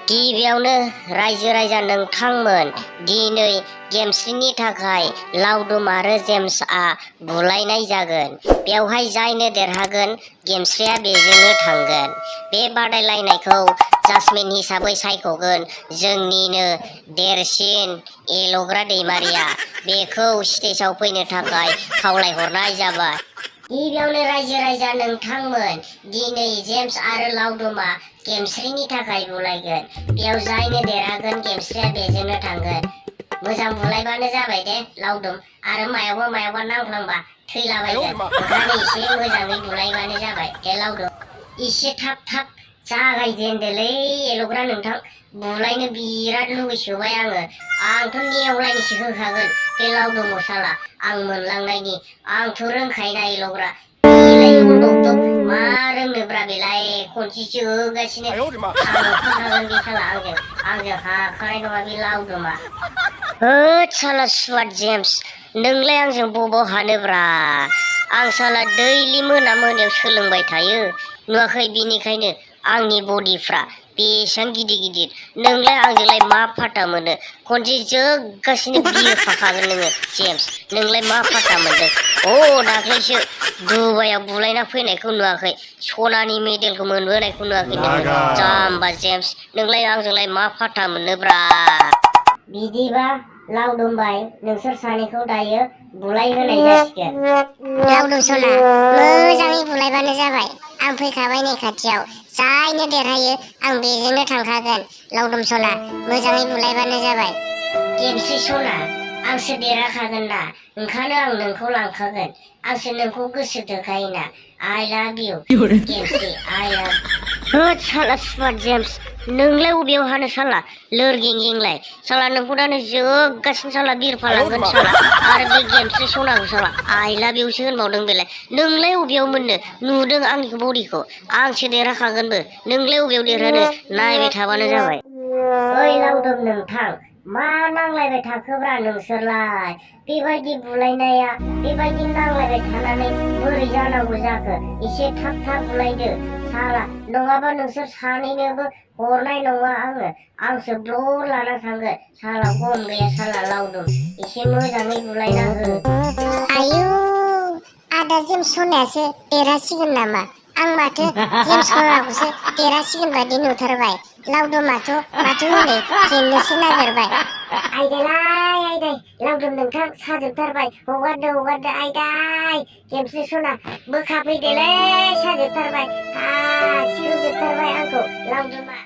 गिबियावनो रायजो राजा नोंथांमोन दिनै गेमस्रिनि थाखाय लावदुम आरो जेम्सआ बुलायनाय जागोन। बेवहाय जायनो देरहागोन गेमस्रिया बेजोंनो थांगोन। बे बादायलायनायखौ जाजमेन हिसाबै सायख'गोन जोंनिनो देरसिन एल'ग्रा दैमारिया। बेखौ स्टेजआव फैनो थाखाय खावलायहरनाय जाबाय। गिबियावनो रायजो राजा नोंथांमोन दिनै जेम्स आरो लावदुमा गेमस्रिनि थाखाय बुलायगोन। बेयाव जायनो देरहागोन गेमस्रिया बेजोंनो थांगोन। मोजां बुलायबानो जाबाय दे लावदुम, आरो मायावबा नांफ्लांबा थैलाबायगोन। ओंखायनो एसे मोजाङै बुलायबानो जाबाय दे लावदुम। एसे थाब जागायजेनदोलै एल'ग्रा नोंथां, बुलायनो बिराद लुगैसोबाय आङो। आंथ' नेवलायनोसो होखागोन बे लावदुम मसाला आं मोनलांनायनि। आंथ' रोंखायोना एल'ग्रा। मा रोंनोब्रा बेलाय, खनसेसो होगासिनो थांफाखागोन बे साला आंजों हाखानाय नङा बे लावदुमा। होद साला सुवाट जेम्स, नोंलाय आंजों बबाव हानोब्रा? आं साला दैलि मोनायाव सोलोंबाय थायो नुवाखै? बिनिखायनो आंनि बडिफ्रा बेसेबां गिदिर। नोंलाय आंजोंलाय मा फाटा मोनो? खनसे जोगासिनो बिरफाखागोन नोङो जेम्स। नोंलाय मा फाटा मोनदों? दाख्लैसो दुबाइयाव बुलायना फैनायखौ नुवाखै? सनानि मेडेलखौ मोनबोनायखौ नुवाखै नोङो? जाम्बा जेम्स, नोंलाय आंजोंलाय मा फाटा मोनोब्रा? बिदिबा लावदुम बाय, नोंसोर सानैखौ दायो बुलाय होनाय जासिगोन। लावदुम सना, मोजाङै बुलायबानो जाबाय। आं फैखाबाय नै खाथियाव। जायनो देरहायो आं बेजोंनो थांखागोन। लावदुम सना, मोजाङै बुलायबानो जाबाय। गेमस्रि सना, आंसो देरहाखागोन ना, ओंखायनो आं नोंखौ लांखागोन। आंसो नोंखौ गोसो थोखायोना। आइ लाभ इउ गेमस्रि, आइ लाभ। होद साला सुवाट जेम्स, नोंलाय अबेयाव हानो साला लोरगेंलाय? साला नोंखौ दानो जोगासिनो साला बिरफालांगोन साला। आरो बे गेमस्रि सनाखौ साला आइ लाभ इउसो होनबावदों बेलाय। नोंलाय अबेयाव मोननो? नुदों आंनि बडिखौ, आंसो देरहाखागोनबो। नोंलाय अबेयाव देरहानो? नायबाय थाबानो जाबाय। ओइ लावदुम नोंथां, मा नांलायबाय थाखोब्रा नोंसोरलाय? बेबायदि बुलायनाया, बेबायदि नांलायबाय थानानै बोरै जानांगौ जाखो? एसे थाब बुलायदो साला, नङाबा नोंसोर सानैनोबो हरनाय नङा आङो। आंसो ब्लड लाना थांगोन। साला गम गैया साला लावदुम, एसे मोजाङै बुलायना हो। आयु, आदा जेम्स सनायासो देरहासिगोन नामा? आं माथो जेम्स सनाखौसो देरहासिगोन बायदि नुथारबाय। लावदुमाथ' माथो हनै जेननोसो नागिरबाय। आयदै लावदुम नोंथां, साजोबथारबाय। हगारदो आयदाय। गेमस्रि सना बोखाफैदोलै, साजोबथारबाय। सिरुजोबथारबाय आंखौ लावदुमा।